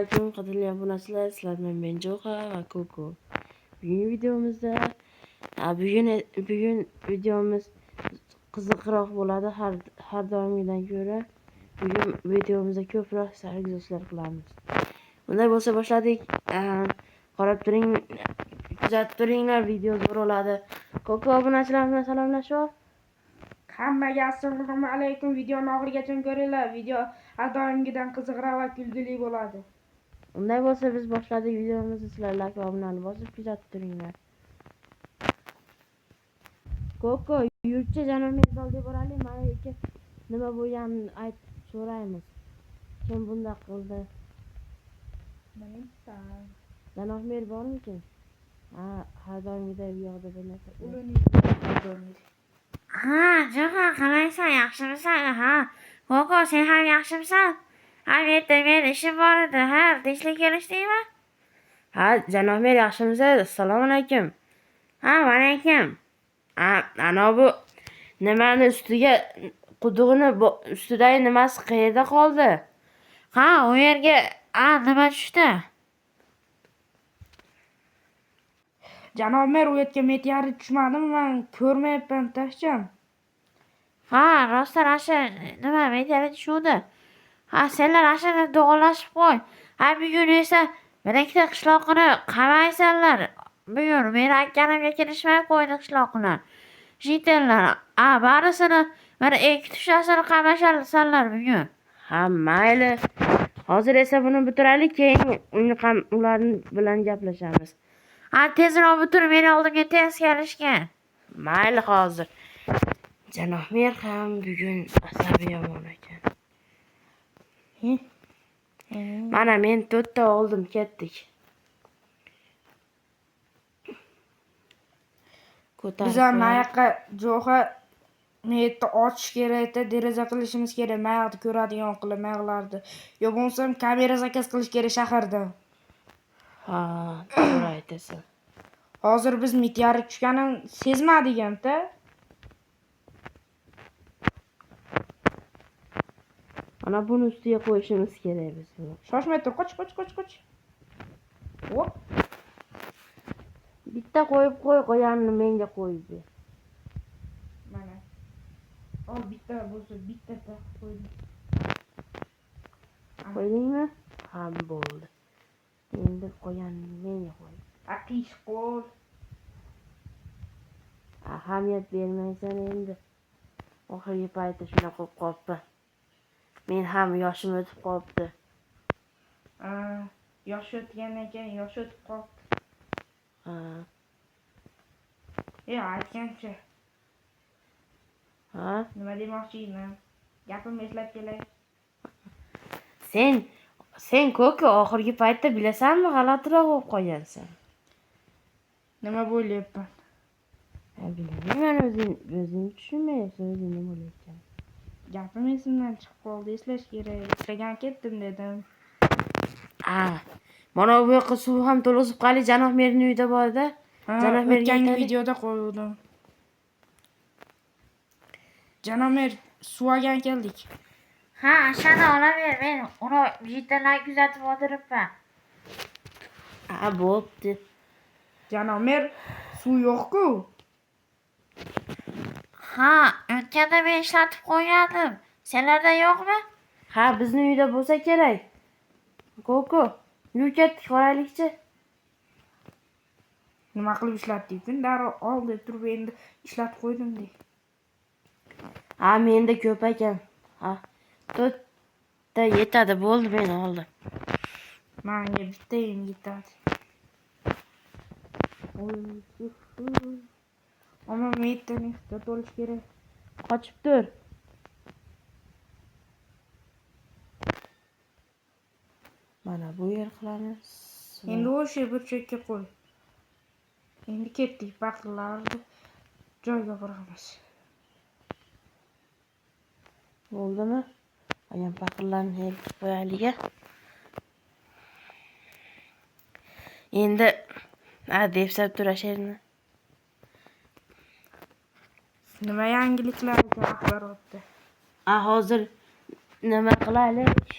alaykum qadrli obunachilar, sizlar bilan men Jo'xa va Koko. Bugungi videomizda bugun videomiz qiziqroq bo'ladi har doimgidan ko'ra. Bugun videomizda ko'proq sarguzashtlar qilamiz. Unday bo'lsa boshladik. Qarab turing, kuzatib turinglar, video zo'r bo'ladi. Koko obunachilar bilan salomlashib. Hammaga assalomu alaykum. Videoni oxirigacha ko'ringlar. Video har doimgidan qiziqroq va kulgili bo'ladi. Unday bo'lsa biz boshladik videomizni. Sizlar like va obunani bosib kuzatib turinglar. Koko, yurtcha janob Mirzolga boraylik. Mana ikki nima bo'lganini aytib so'raymiz. Kim bunday qildi? Bilmayman. Janob Mir bormikin? Har doimgidek bu yoqda bir narsa. Jo'xa, qalaysan? Yaxshimisan? Koko, sen ham yaxshimisan? Men ishim bor edi. Tinchlik kelishdingmi? Janob Mir yaxshimisiz? Assalomu alaykum. Alaykum. Ana bu nimani ustiga qudug'ini ustidagi nimasi qayerda qoldi? U yerga nima tushdi? Janob mer, u yerga meteorit tushmadimi? Men ko'rmayapman tashcham. Rostdan asha nima meteorit tushdi? Senlar ashada do'g'onlashib qo'y. Bugun esa bir ikkita qishloqni qamaysanlar. Bugun men aytganimga kelishmay qo'ydi qishloqni. Jitillar, barisini bir ikki tushasini qamashasanlar bugun. Mayli. Hozir esa buni bitiraylik, keyin ular bilan gaplashamiz. Tezroq bitir, meni oldimga tez kelishgan. Mayli hozir. Janob Mir ham bugun asabi yomon ekan. Mana men 4 ta oldim, ketdik. Biz ham mayoqqa Jo'xa netni ochish kerak, deraza qilishimiz kerak. Mayoqni ko'radigan qilib mayoqlarni. Yo bo'lmasam kamera zakaz qilish kerak shaharda. To'g'ri aytasan. Hozir biz meteorit tushganini sezmadik-da. Mana buni ustiga qo'yishimiz kerak biz. Shoshmay tur, qoch. Hop. Bitta qo'yib qo'yganini menga qo'ydi. Mana. Bitta bo'lsa bitta qo'ydim. Qo'ydingmi? Bo'ldi. Endi qo'yganini menga qo'y. Qish qo'l. Ahamiyat bermaysan endi. Oxirgi paytda shunaqa qilib qolibdi. Men ham yoshim o'tib qolibdi. Yosh o'tgandan keyin yosh o'tib qolibdi. Aytgancha. Nima demoqchi edim? Gapimni eslab kelay. Sen Koko oxirgi paytda bilasanmi, g'alatiroq bo'lib qolgansan. Nima bo'lyapman? Bilmayman, o'zing tushunmayapsan, o'zing nima bo'layotgan. Gapim esimdan chiqib qoldi, eslash kerak. Eslagan ketdim dedim. Mana bu yoqqa suv ham to'lg'izib qali, Janob Merning uyida bor-da. Janob Merning videoda qo'ydim. Janob Mer, suv olgan keldik. Ashani olaver, men uni jitillar kuzatib o'tiribman. Bo'pti. Janob Mer, suv yo'q-ku. O'tganda men ishlatib qo'ygandim. Senlarda yo'qmi? Bizning uyda bo'lsa kerak. Koko, yur ketdik, qoraylikchi. Nima qilib ishlatdik? Darrov ol deb turib endi ishlatib qo'ydim de. Menda ko'p ekan. 4 ta yetadi, bo'ldi, men oldim. Menga bittayam yetadi. Ammo metni to'lish kerak. Qochib tur. Mana bu yer qilamiz. Endi o'sha burchakka qo'y. Endi ketdik, paqirlarni joyga qo'yamiz. Bo'ldimi? Ayam paqirlarni eltib qo'yaylik. Endi depsab turashaymi? Nima yangiliklar ekan axborotda? Hozir nima qilaylik?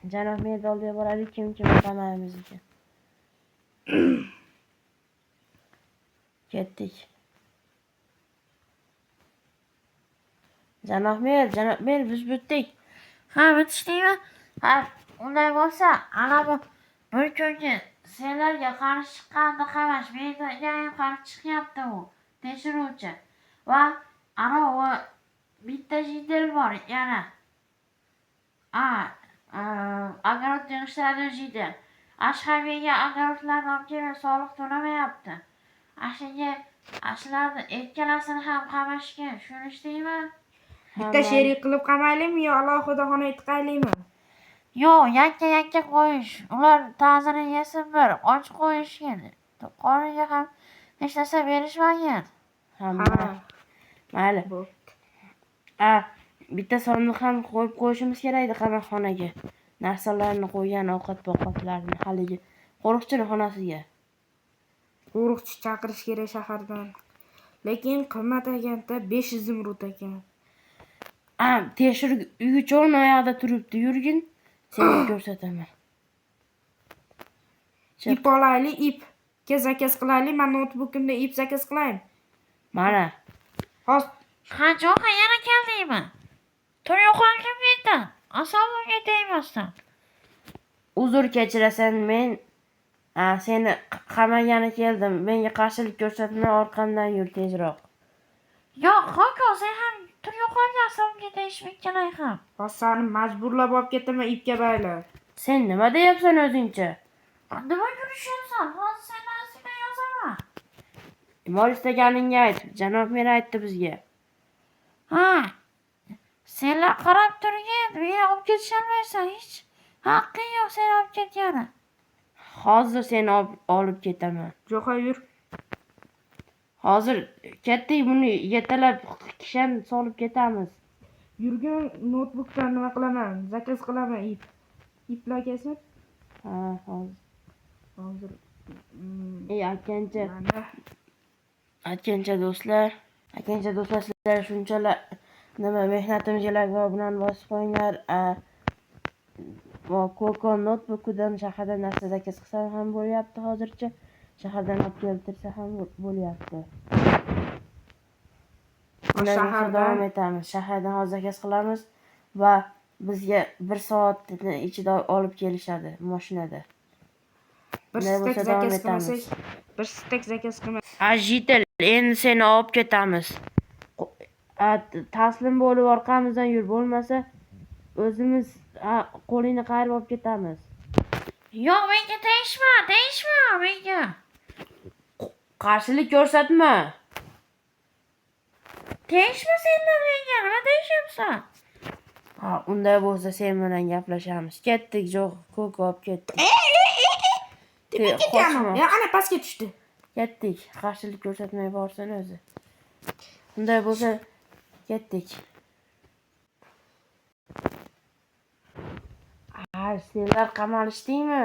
Janob mer oldiga boraylik, kim qamaymiz ekan. Ketdik. Janob mer, biz bitdik. Ha, bitishdingmi? Ha, unday bo'lsa, ana bu bir kungi senlarga qarshi chiqqanni qamash, menga ham qarshi chiqyapti u tekshiruvchi. Va ana u bitta jidel bor yana. Огород yig'ishtiradigan jidel. Ashxabiyga огородlarni olib kelib soliq to'lamayapti. Ashlarni ikkalasini ham qamashga tushunishdingmi? Bitta sherik qilib qamaylimi yo alohida xona tiqaylikmi? Yo'q, yakka qo'yish. Ular ta'zini yesin bir, och qo'yishgan. Qoniga ham hech narsa berishmagan. Ha, mayli. Bitta sondiq ham qo'yib qo'yishimiz kerak edi qamoqxonaga. Narsalarni qo'ygan ovqat-poqatlarni haligi qo'riqchini xonasiga. Qo'riqchi chaqirish kerak shahardan. Lekin qimmat ekanda 500 zimrud ekan. Tekshiruvchi oyoqda turibdi, yurgin. Senga ko'rsataman. Ip olaylik, ipga zakaz qilaylik. Men notebookimda ip zakaz qilayim. Mana. Hozir Ha, Jo'xa yana keldingmi? Tur yo'qolib ketding. Asabimga tegmasdan. Uzr kechirasan, men seni qamagani keldim. Menga qarshilik ko'rsatma, orqamdan yur tezroq. Yo'q, Koko, sen ham tur yo'qolib asabimga tegishmi ikkalay ham. hozir seni majburlab olib ketaman ipga baylab. Sen nima deyapsan o'zingcha? Nima yurishyapsan? Hozir sen nasiga yozaman. Bor istaganingga ayt. Janob mer aytdi bizga. Ha. Senlar qarab turgin, meni olib ketisholmaysan hech. Haqqing yo'q seni olib ketgani. Hozir seni olib ketaman. Jo'xa yur. Hozir ketdik, buni yetalab kishan solib ketamiz. Yurgan notebookdan nima qilaman? Zakaz qilaman ip. Iplar kelsin. Ha, Hozir. Aytgancha do'stlar, sizlar shunchalar nima mehnatimizga bilan bosib qo'yinglar. Koko notebookidan shahardan narsa zakaz qilsa ham bo'lyapti hozircha. Shahardan olib keltirsa ham bo'lyapti. Shahardan davom etamiz. Shahardan hozir zakaz qilamiz va bizga 1 soat ichida olib kelishadi mashinada. Bir stek zakaz qilmasak, bir stek zakaz qilmasak. Jitel, endi seni olib ketamiz. Taslim bo'lib orqamizdan yur, bo'lmasa o'zimiz qo'lingni qayirib olib ketamiz. Yo'q, menga tegishma menga. Qarshilik ko'rsatma. Tegishma senlar menga, nima deyishyapsan? Unday bo'lsa sen bilan gaplashamiz. Ketdik, Koko olib ketdik. Ya ana pastga tushdi. Ketdik. Qarshilik ko'rsatmay borsin o'zi. Unday bo'lsa ketdik. Senlar qamalishdingmi?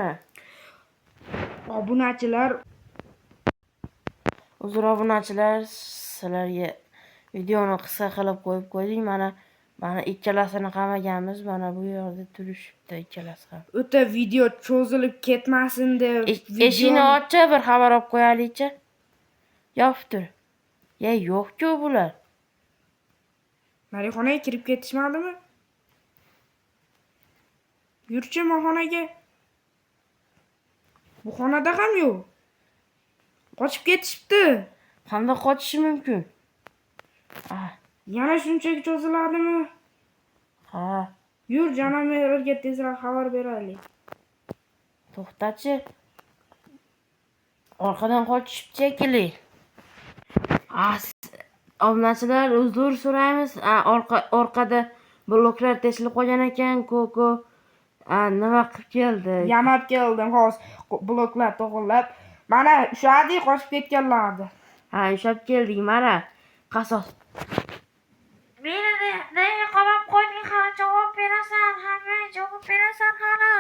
Obunachilar, uzr obunachilar, sizlarga videoni qisqa qilib qo'yib qo'ydik. Mana ikkalasini qamaganmiz. Mana bu yerda turishibdi ikkalasi ham. o'ta video cho'zilib ketmasin deb Eshikni ochcha, bir xabar olib qo'yaylikchi. Yopib tur. Yo'q-ku bular. Marixonaga kirib ketishmadimi? Yurchi xonaga. Bu xonada ham yo'q. Qochib ketishibdi. Qanday qochishi mumkin? Yana shunchaki cho'ziladimi? Ha. Yur, janob merga tezroq xabar beraylik. To'xtachi. Orqadan qochishibdi shekilli. Obunachilar, uzr so'raymiz. Orqada bloklar teshilib qolgan ekan. Koko nima qilib keldi? Yamab keldim, hozir bloklar to'g'irlab. Mana ushadi qochib ketganlardi. Ushlab keldik, mana qasos. Meni nega qamab qo'yding? Hali javob berasan, javob berasan hali.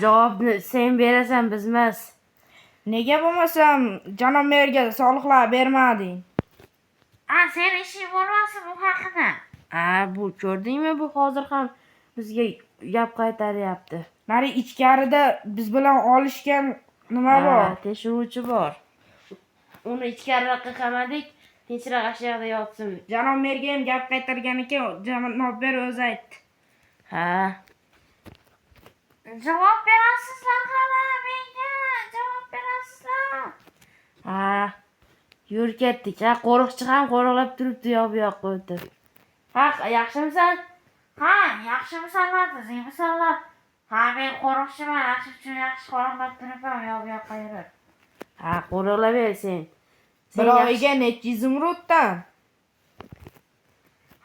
Javobni sen berasan, biz emas. Nega bo'lmasam, janob merga soliqlar bermading? Sen ishing bo'lmasin bu haqida. Bu ko'rdingmi, bu hozir ham bizga gap qaytaryapti. Nari ichkarida biz bilan olishgan nima bor? Tekshiruvchi bor. Uni ichkariroqqa qamadik, tinchroq shu yerda yotsin. Janob merga ham gap qaytargan ekan, janob mer o'zi aytdi. Ha, Javob berasizlar hali menga. Javob berasizlar. ha. Yur ketdik. Ha, qo'riqchi ham qo'riqlab turibdi bu yoqqa o'tib. Ha, yaxshimisan? Ha, yaxshimisanlar, tuzingmisanlar? Ha, men qo'riqchiman, yaxshi uchun yaxshi qo'riqlab turibman, bu yoqqa yurib. Ha, qo'riqlab ber sen. Bir oyga necha izumruddan?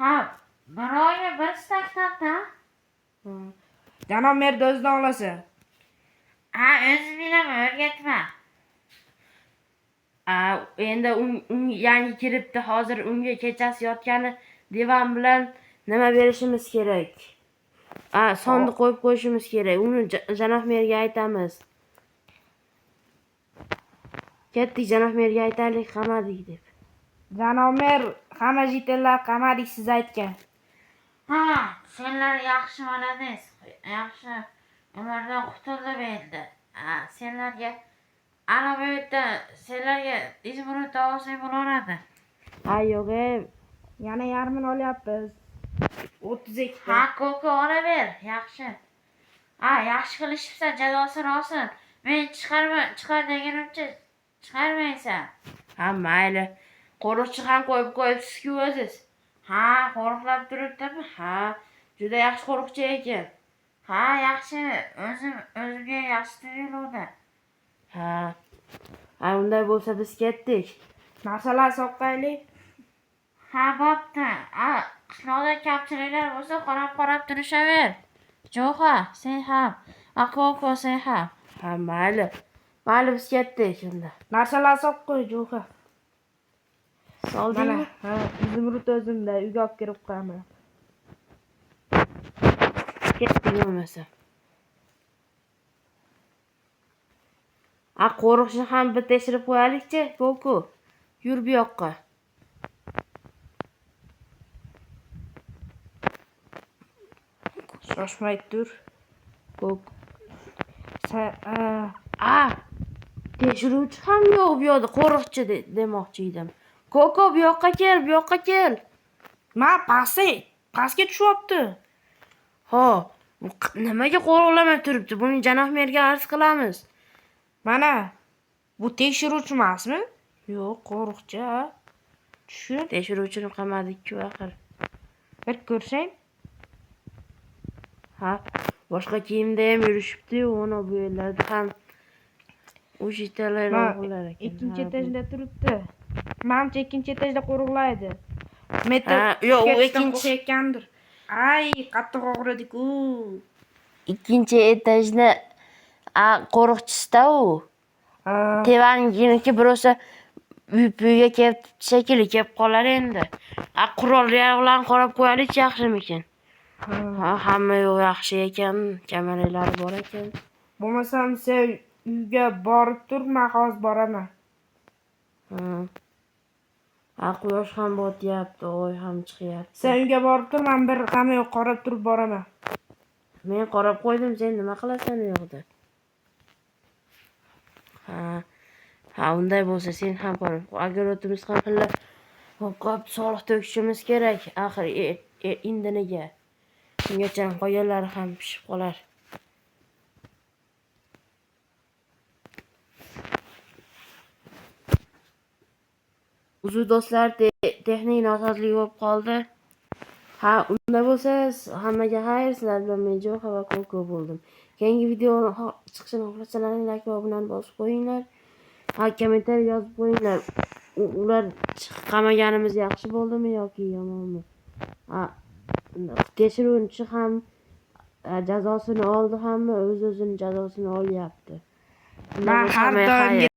Ha, bir oyga bir stakdan-da. Janob merni o'zidan olasan. Ha, o'zim bilaman, o'rgatma. Endi yangi kiribdi. Hozir unga kechasi yotgani divan bilan nima berishimiz kerak? Sonda qo'yib qo'yishimiz kerak. Uni janob merga aytamiz. Ketdik, janob merga aytaylik, qamadik deb. Janob mer hamma jitillar qamadik siz aytgan. Ha, senlar yaxshi bo'lasiz. Yaxshi. Ulardan qutuldim endi. Ha, senlarga ana bu yerda senlarga izmurud olsak bo'laveradi. Ha, yo'q, Yana yarmini olyapmiz. 32 ta. Ha, ko'ko olaver, yaxshi. Ha, yaxshi qilishibsan, jazosini olsin. Men chiqar deganimcha chiqarmaysan. Ha, mayli. Qo'riqchi ham qo'yib qo'yibsiz-ku o'ziz. Ha, qo'riqlab turibdimi? Ha, juda yaxshi qo'riqchi ekan. Ha, yaxshi. O'zimga yaxshi tuyuladi. Ha, unday bo'lsa biz ketdik. Narsalar soqqaylik. Ha, bo'pti. Ha, qishloqda kamchiliklar bo'lsa qarab turishaver. Jo'xa, sen ham. Ko'ko, sen ham. Ha, mayli. Mayli, biz ketdik unda. Narsalar soqqo'y Jo'xa. Soldingmi? Ha, izumrud o'zimda uyga olib kirib qo'yaman. Ketdik bo'lmasa. Qo'riqchi ham bir tekshirib qo'yaylik-chi, Ko'ko. Yur bu yoqqa. Shoshmay tur. Ko'ko. Tekshiruvchi ham yo'q bu yoqda, qo'riqchi demoqchi edim. Ko'ko, bu yoqqa kel. Pastga tushyapti. Ha, nimaga qo'riqlamay turibdi? Buni janob merga arz qilamiz. Mana bu tekshiruvchi emasmi? Yo'q, qo'riqchi. Tushun. Tekshiruvchini qamadik-ku axir. Bir ko'rsang. Ha, boshqa kiyimda ham yurishibdi-yu, ona bu yerlarda ham o'shitalar bo'lar ekan. Ikkinchi etajda turibdi. Menimcha ikkinchi etajda qo'riqlaydi. Yo'q, u ikkinchi ekandir. Ay, qattiq og'ridi-ku. Ikkinchi etajda qo'riqchisida u. Tevanginiki birosa uyga kelib shekilli kelib qolar endi. Qurollar bilan qarab qo'yaylik yaxshimikin? Hamma yo'q yaxshi ekan, kameralar bor ekan. Bo'lmasam sen uyga borib tur, men hozir boraman. Quyosh ham botyapti, oy ham chiqyapti. Sen uyga borib tur, men bir hamma yo'q qarab turib boraman. Men qarab qo'ydim, sen nima qilasan u yoqda? Ha, unday bo'lsa sen ham qarab. Agar o'timiz ham pullar qop soliq to'kishimiz kerak. Axir indiniga. Ungacha qo'yganlari ham pishib qolar. Uzr do'stlar, texnik nosozlik bo'lib qoldi. Ha, unda bo'lsa hammaga xayr, sizlar bilan men Jo'xa va Ko'ko bo'ldim. Keyingi video chiqishini xohlasalaring like va obunani bosib qo'yinglar. Kommentariy yozib qo'yinglar. Ular qamaganimiz yaxshi bo'ldimi yoki yomonmi? Tekshiruvchi ham jazosini oldi hammi, o'zini jazosini olyapti. Men har doimgi